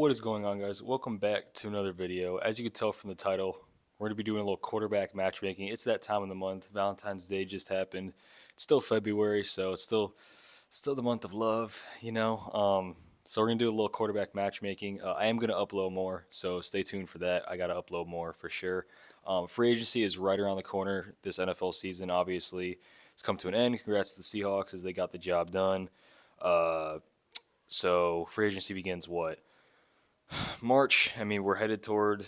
What is going on, guys? Welcome back to another video. As you can tell from the title, we're going to be doing a little quarterback matchmaking. It's that time of the month. Valentine's Day just happened. It's still February, so it's still the month of love, you know. So we're going to do a little quarterback matchmaking. I am going to upload more, so stay tuned for that. I got to upload more for sure. Free agency is right around the corner. This NFL season, obviously, has come to an end. Congrats to the Seahawks as they got the job done. So free agency begins what? March. I mean, we're headed toward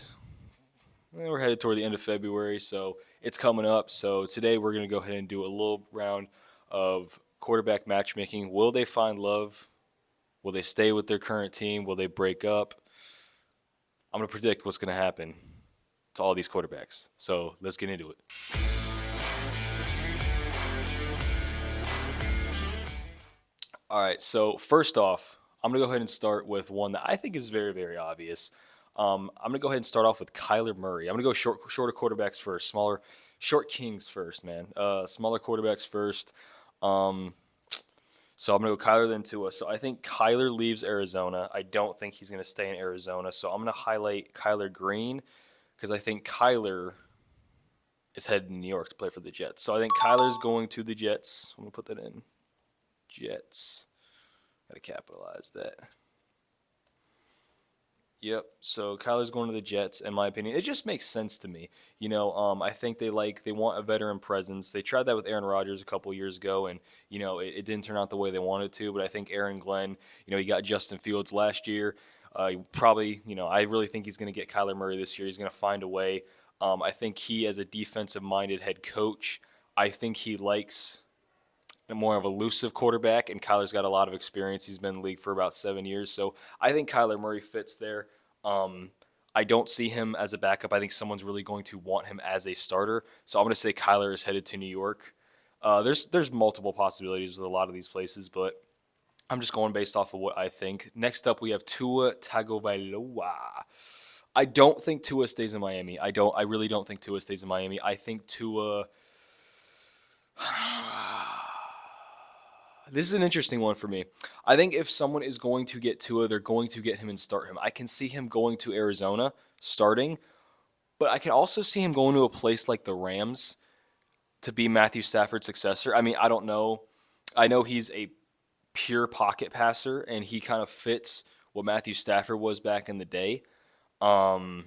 the end of February, so it's coming up. So today we're gonna go ahead and do a little round of quarterback matchmaking. Will they find love? Will they stay with their current team? Will they break up? I'm gonna predict what's gonna happen to all these quarterbacks. So let's get into it. All right. So first off, I'm gonna go ahead and start with one that I think is very, very obvious. I'm gonna go ahead and start off with Kyler Murray. I'm gonna go shorter quarterbacks first, short kings first, man. Smaller quarterbacks first. Um, so I'm gonna go Kyler then Tua. So I think Kyler leaves Arizona. I don't think he's gonna stay in Arizona. So I'm gonna highlight Kyler Green because I think Kyler is headed to New York to play for the Jets. So I think Kyler's going to the Jets. I'm gonna put that in Jets. Gotta capitalize that. Yep. So Kyler's going to the Jets, in my opinion. It just makes sense to me. I think they want a veteran presence. They tried that with Aaron Rodgers a couple years ago, and it didn't turn out the way they wanted to. But I think Aaron Glenn, he got Justin Fields last year. I really think he's going to get Kyler Murray this year. He's going to find a way. I think he, as a defensive-minded head coach, I think he likes more of a elusive quarterback, and Kyler's got a lot of experience. He's been in the league for about 7 years, so I think Kyler Murray fits there. I don't see him as a backup. I think someone's really going to want him as a starter, so I'm going to say Kyler is headed to New York. There's multiple possibilities with a lot of these places, but I'm just going based off of what I think. Next up, we have Tua Tagovailoa. I don't think Tua stays in Miami. I really don't think Tua stays in Miami. I think Tua. This is an interesting one for me. I think if someone is going to get Tua, they're going to get him and start him. I can see him going to Arizona, starting, but I can also see him going to a place like the Rams to be Matthew Stafford's successor. I mean, I don't know. I know he's a pure pocket passer, and he kind of fits what Matthew Stafford was back in the day. Um,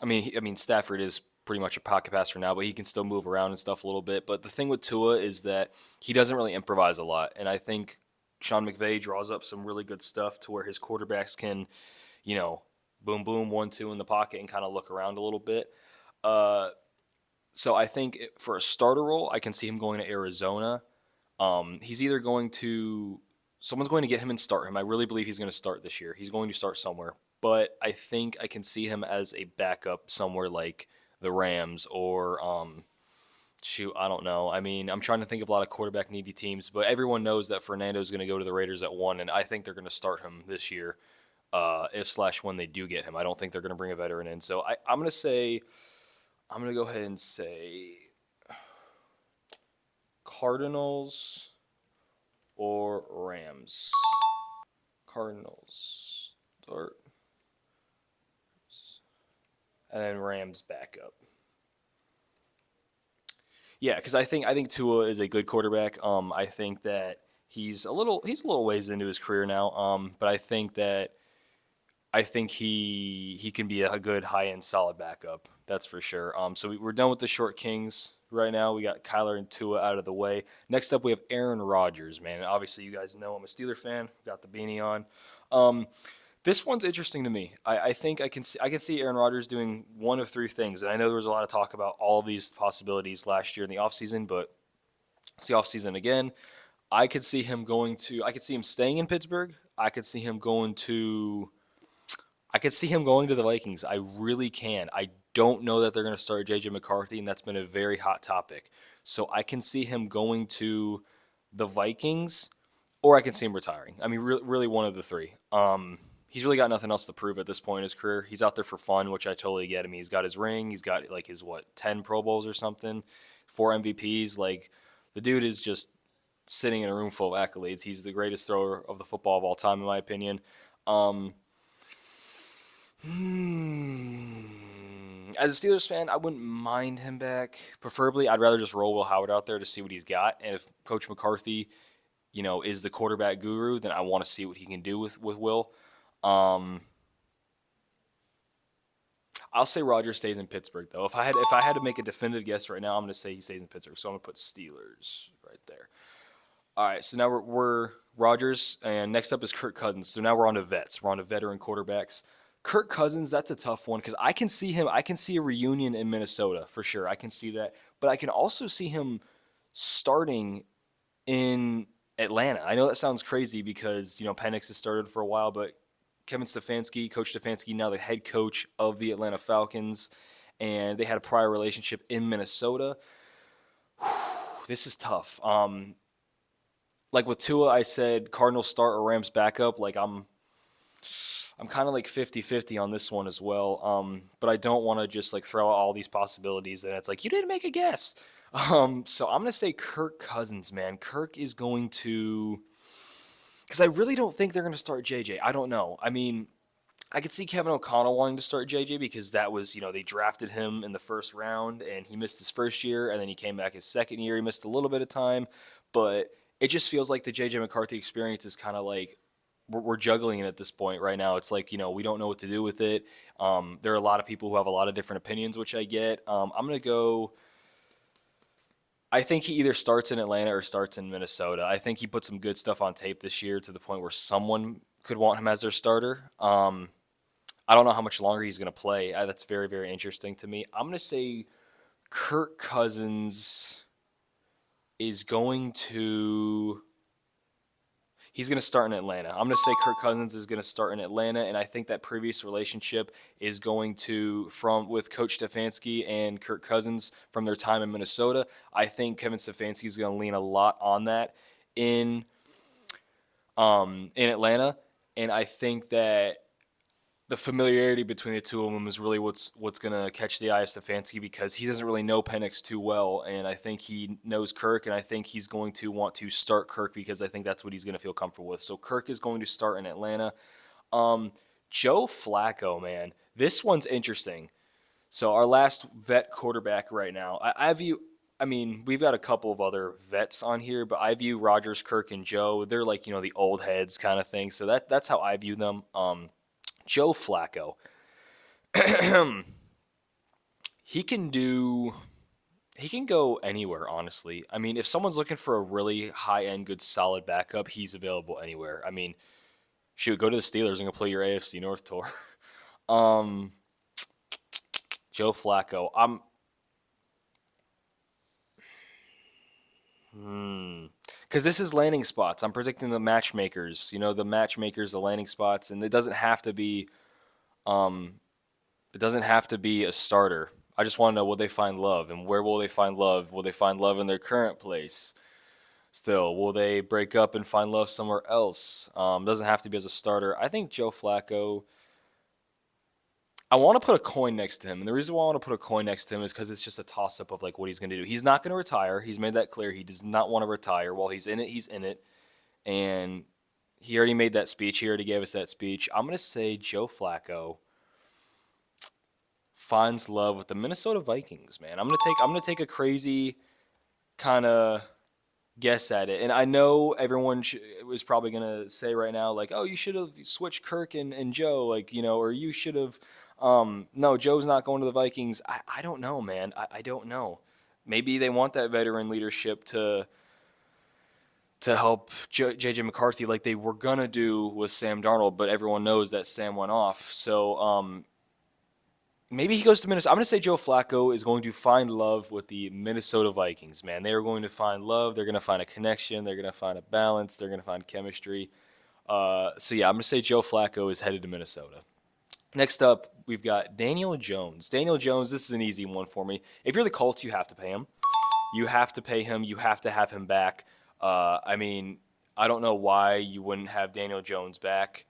I mean, Stafford is pretty much a pocket passer now, but he can still move around and stuff a little bit. But the thing with Tua is that he doesn't really improvise a lot, and I think Sean McVay draws up some really good stuff to where his quarterbacks can, you know, boom, boom, 1-2 in the pocket and kind of look around a little bit. Uh, so I think for a starter role, I can see him going to Arizona. He's either going to someone's going to get him and start him. I really believe he's going to start this year. He's going to start somewhere, but I think I can see him as a backup somewhere like the Rams or shoot, I don't know. I mean, I'm trying to think of a lot of quarterback needy teams, but everyone knows that Fernando's going to go to the Raiders at 1, and I think they're going to start him this year. If slash when they do get him, I don't think they're going to bring a veteran in. So I'm going to go ahead and say Cardinals or Rams. Cardinals start, and then Rams backup. Yeah, because I think Tua is a good quarterback. I think that he's a little ways into his career now. But I think he can be a good high end solid backup. That's for sure. So we're done with the short kings right now. We got Kyler and Tua out of the way. Next up, we have Aaron Rodgers, man. And obviously, you guys know I'm a Steeler fan. Got the beanie on. Um, this one's interesting to me. I think I can see Aaron Rodgers doing one of three things. And I know there was a lot of talk about all of these possibilities last year in the offseason, but it's the offseason again. I could see him staying in Pittsburgh. I could see him going to the Vikings. I really can. I don't know that they're going to start J.J. McCarthy, and that's been a very hot topic. So I can see him going to the Vikings, or I can see him retiring. I mean, really one of the three. He's really got nothing else to prove at this point in his career. He's out there for fun, which I totally get. I mean, he's got his ring. He's got like his 10 Pro Bowls or something, 4 MVPs. Like the dude is just sitting in a room full of accolades. He's the greatest thrower of the football of all time, in my opinion. As a Steelers fan, I wouldn't mind him back. Preferably, I'd rather just roll Will Howard out there to see what he's got. And if Coach McCarthy, is the quarterback guru, then I want to see what he can do with Will. Um, I'll say Rodgers stays in Pittsburgh though. If I had to make a definitive guess right now, I'm going to say he stays in Pittsburgh. So I'm going to put Steelers right there. All right, so now we're Rodgers, and next up is Kirk Cousins. So now we're on to vets. We're on to veteran quarterbacks. Kirk Cousins, that's a tough one because I can see him. I can see a reunion in Minnesota for sure. I can see that, but I can also see him starting in Atlanta. I know that sounds crazy because Penix has started for a while, but Kevin Stefanski, Coach Stefanski, now the head coach of the Atlanta Falcons, and they had a prior relationship in Minnesota. This is tough. Like with Tua, I said Cardinals start or Rams backup. Like I'm kind of like 50-50 on this one as well. But I don't want to just like throw out all these possibilities and it's like you didn't make a guess. So I'm gonna say Kirk Cousins, man. Kirk is going to, because I really don't think they're gonna start JJ. I don't know. I mean, I could see Kevin O'Connell wanting to start JJ because that was, they drafted him in the first round and he missed his first year and then he came back his second year. He missed a little bit of time, but it just feels like the JJ McCarthy experience is kind of like we're juggling it at this point right now. It's like, we don't know what to do with it. There are a lot of people who have a lot of different opinions, which I get. I'm going to go. I think he either starts in Atlanta or starts in Minnesota. I think he put some good stuff on tape this year to the point where someone could want him as their starter. I don't know how much longer he's going to play. That's very, very interesting to me. I'm going to say Kirk Cousins is going to. He's going to start in Atlanta. I'm going to say Kirk Cousins is going to start in Atlanta, and I think that previous relationship is going to with Coach Stefanski and Kirk Cousins from their time in Minnesota. I think Kevin Stefanski is going to lean a lot on that in Atlanta, and I think that the familiarity between the two of them is really what's going to catch the eye of Stefanski because he doesn't really know Penix too well, and I think he knows Kirk, and I think he's going to want to start Kirk because I think that's what he's going to feel comfortable with. So Kirk is going to start in Atlanta. Joe Flacco, man, this one's interesting. So our last vet quarterback right now, I view. I mean, we've got a couple of other vets on here, but I view Rodgers, Kirk, and Joe. They're like the old heads kind of thing. So that's how I view them. Joe Flacco. he can do he can go anywhere, honestly. I mean, if someone's looking for a really high-end, good, solid backup, he's available anywhere. I mean, shoot, go to the Steelers and go play your AFC North tour. um, Joe Flacco. Because this is landing spots. I'm predicting the matchmakers. The matchmakers, the landing spots, and um, it doesn't have to be a starter. I just want to know, will they find love, and where will they find love? Will they find love in their current place? Still, will they break up and find love somewhere else? Doesn't have to be as a starter. I think Joe Flacco. I want to put a coin next to him, and the reason why I want to put a coin next to him is because it's just a toss-up of like what he's going to do. He's not going to retire. He's made that clear. He does not want to retire. While he's in it, he's in it, and he already made that speech. He already gave us that speech. I'm going to say Joe Flacco finds love with the Minnesota Vikings, man. I'm gonna take a crazy kind of guess at it, and I know everyone was probably gonna say right now like, oh, you should have switched Kirk and Joe, like or you should have. No, Joe's not going to the Vikings. I don't know, man. I don't know. Maybe they want that veteran leadership to help JJ McCarthy like they were gonna do with Sam Darnold, but everyone knows that Sam went off. So maybe he goes to Minnesota. I'm going to say Joe Flacco is going to find love with the Minnesota Vikings, man. They are going to find love. They're going to find a connection. They're going to find a balance. They're going to find chemistry. So, yeah, I'm going to say Joe Flacco is headed to Minnesota. Next up, we've got Daniel Jones. Daniel Jones, this is an easy one for me. If you're the Colts, you have to pay him. You have to pay him. You have to have him back. I mean, I don't know why you wouldn't have Daniel Jones back.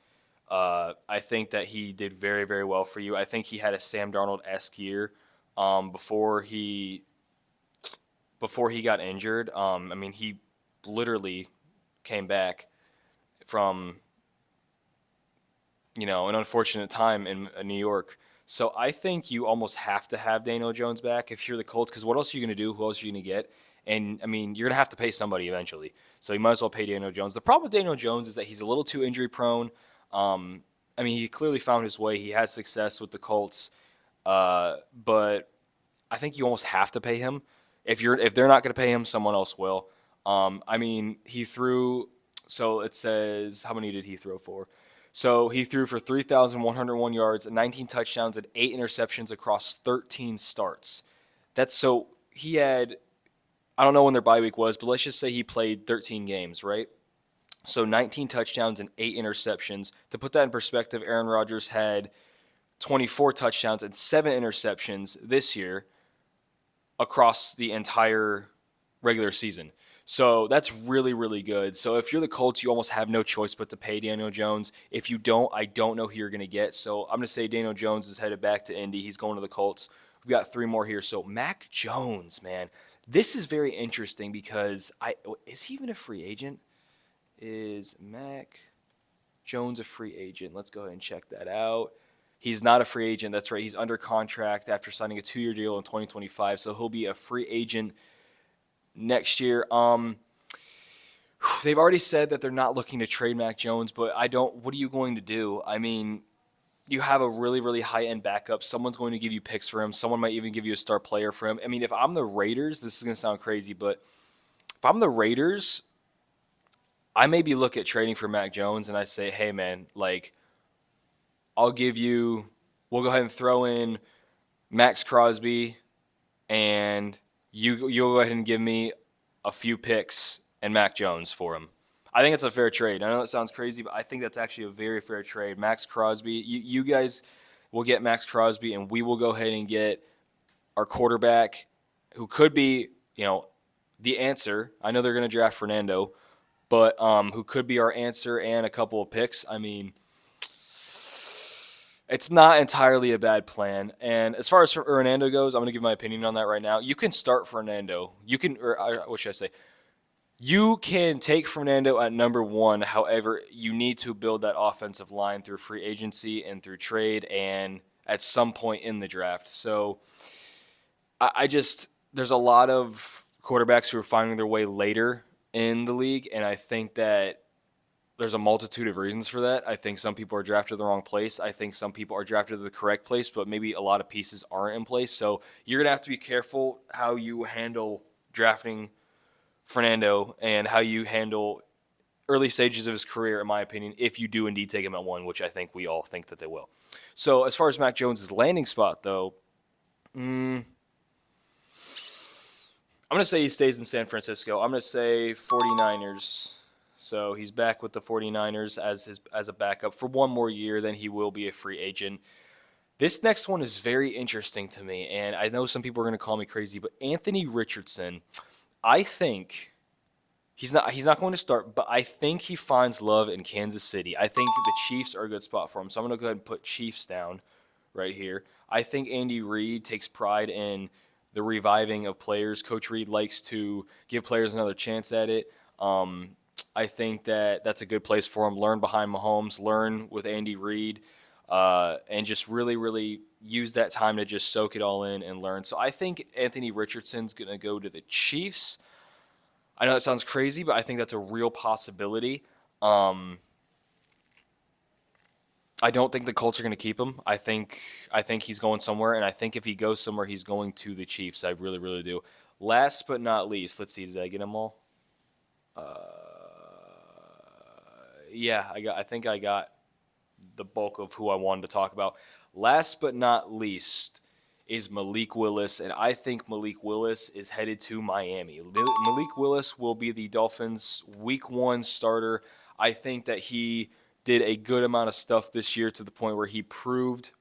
I think that he did very, very well for you. I think he had a Sam Darnold-esque year before he got injured. I mean, he literally came back from an unfortunate time in New York. So I think you almost have to have Daniel Jones back if you're the Colts, because what else are you going to do? Who else are you going to get? And I mean, you're going to have to pay somebody eventually. So you might as well pay Daniel Jones. The problem with Daniel Jones is that he's a little too injury prone. I mean, he clearly found his way. He has success with the Colts, but I think you almost have to pay him. If they're not going to pay him, someone else will. I mean, he threw. So it says how many did he throw for? So he threw for 3,101 yards, 19 touchdowns, and 8 interceptions across 13 starts. That's so he had. I don't know when their bye week was, but let's just say he played 13 games, right? So 19 touchdowns and 8 interceptions. To put that in perspective, Aaron Rodgers had 24 touchdowns and 7 interceptions this year across the entire regular season. So that's really, really good. So if you're the Colts, you almost have no choice but to pay Daniel Jones. If you don't, I don't know who you're going to get. So I'm going to say Daniel Jones is headed back to Indy. He's going to the Colts. We've got 3 more here. So Mac Jones, man, this is very interesting because is he even a free agent? Is Mac Jones a free agent? Let's go ahead and check that out. He's not a free agent. That's right. He's under contract after signing a 2-year deal in 2025. So he'll be a free agent next year. They've already said that they're not looking to trade Mac Jones, but what are you going to do? I mean, you have a really, really high-end backup. Someone's going to give you picks for him. Someone might even give you a star player for him. I mean, if I'm the Raiders, this is going to sound crazy, but if I'm the Raiders, I maybe look at trading for Mac Jones and I say, hey, man, like, we'll go ahead and throw in Max Crosby, and you'll go ahead and give me a few picks and Mac Jones for him. I think it's a fair trade. I know it sounds crazy, but I think that's actually a very fair trade. Max Crosby, you guys will get Max Crosby, and we will go ahead and get our quarterback, who could be, the answer. I know they're going to draft Fernando, but who could be our answer and a couple of picks. I mean, it's not entirely a bad plan. And as far as Fernando goes, I'm going to give my opinion on that right now. You can start Fernando. What should I say? You can take Fernando at number 1. However, you need to build that offensive line through free agency and through trade and at some point in the draft. So there's a lot of quarterbacks who are finding their way later in the league. And I think that there's a multitude of reasons for that. I think some people are drafted the wrong place. I think some people are drafted the correct place, but maybe a lot of pieces aren't in place. So you're going to have to be careful how you handle drafting Fernando and how you handle early stages of his career, in my opinion, if you do indeed take him at 1, which I think we all think that they will. So as far as Mac Jones' landing spot, though, I'm going to say he stays in San Francisco. I'm going to say 49ers. So he's back with the 49ers as a backup for 1 more year, then he will be a free agent. This next one is very interesting to me, and I know some people are going to call me crazy, but Anthony Richardson, I think he's not going to start, but I think he finds love in Kansas City. I think the Chiefs are a good spot for him, so I'm going to go ahead and put Chiefs down right here. I think Andy Reid takes pride in the reviving of players. Coach Reid likes to give players another chance at it. I think that that's a good place for him. Learn behind Mahomes, learn with Andy Reid, and just really, really use that time to just soak it all in and learn. So I think Anthony Richardson's going to go to the Chiefs. I know that sounds crazy, but I think that's a real possibility. I don't think the Colts are going to keep him. I think he's going somewhere, and I think if he goes somewhere, he's going to the Chiefs. I really, really do. Last but not least, let's see, did I get them all? Yeah, I think I got the bulk of who I wanted to talk about. Last but not least is Malik Willis, and I think Malik Willis is headed to Miami. Malik Willis will be the Dolphins' Week 1 starter. I think that he did a good amount of stuff this year to the point where he proved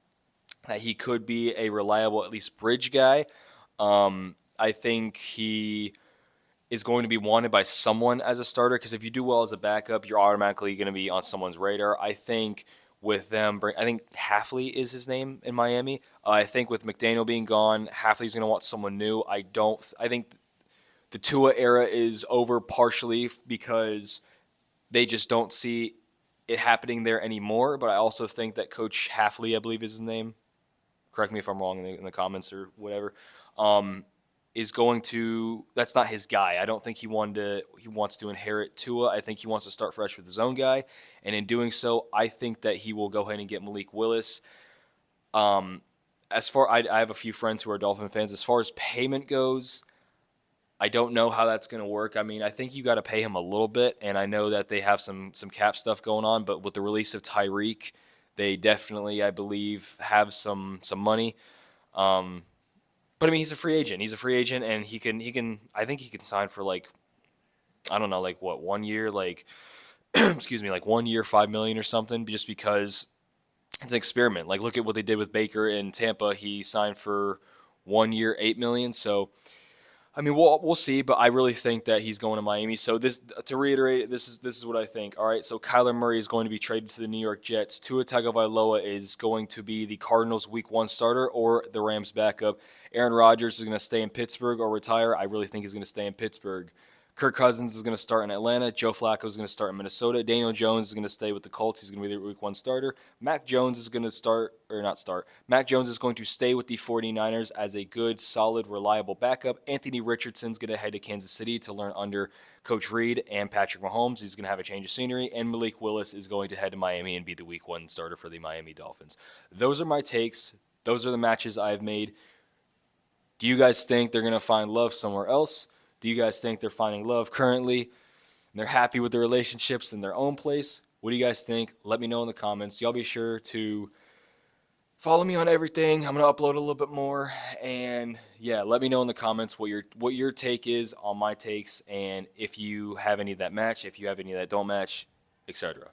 that he could be a reliable, at least bridge guy. I think he is going to be wanted by someone as a starter, because if you do well as a backup, you're automatically going to be on someone's radar. I think with them, I think Halfley is his name in Miami. I think with McDaniel being gone, Halfley's going to want someone new. I think the Tua era is over partially because they just don't see it happening there anymore, but I also think that Coach Halfley, I believe is his name, correct me if I'm wrong in the comments or whatever, is going to. That's not his guy. I don't think he wants to inherit Tua. I think he wants to start fresh with his own guy, and in doing so, I think that he will go ahead and get Malik Willis. I have a few friends who are Dolphin fans. As far as payment goes, I don't know how that's going to work. I mean, I think you got to pay him a little bit, and I know that they have some cap stuff going on. But with the release of Tyreek, they definitely, I believe, have some money. But I mean, he's a free agent. He's a free agent, and he can. I think he can sign for like, I don't know, like what, 1 year, like excuse me, like 1 year, 5 million or something, just because it's an experiment. Like, look at what they did with Baker in Tampa. He signed for 1 year, 8 million. So I mean, we'll see, but I really think that he's going to Miami. So this, to reiterate, this is what I think. All right, so Kyler Murray is going to be traded to the New York Jets. Tua Tagovailoa is going to be the Cardinals' Week 1 starter or the Rams' backup. Aaron Rodgers is going to stay in Pittsburgh or retire. I really think he's going to stay in Pittsburgh. Kirk Cousins is going to start in Atlanta. Joe Flacco is going to start in Minnesota. Daniel Jones is going to stay with the Colts. He's going to be the Week 1 starter. Mac Jones is going to start, or not start. Mac Jones is going to stay with the 49ers as a good, solid, reliable backup. Anthony Richardson's going to head to Kansas City to learn under Coach Reed and Patrick Mahomes. He's going to have a change of scenery. And Malik Willis is going to head to Miami and be the Week 1 starter for the Miami Dolphins. Those are my takes. Those are the matches I've made. Do you guys think they're going to find love somewhere else? Do you guys think they're finding love currently and they're happy with their relationships in their own place? What do you guys think? Let me know in the comments. Y'all be sure to follow me on everything. I'm going to upload a little bit more. And yeah, let me know in the comments what your take is on my takes, and if you have any that match, if you have any that don't match, etc.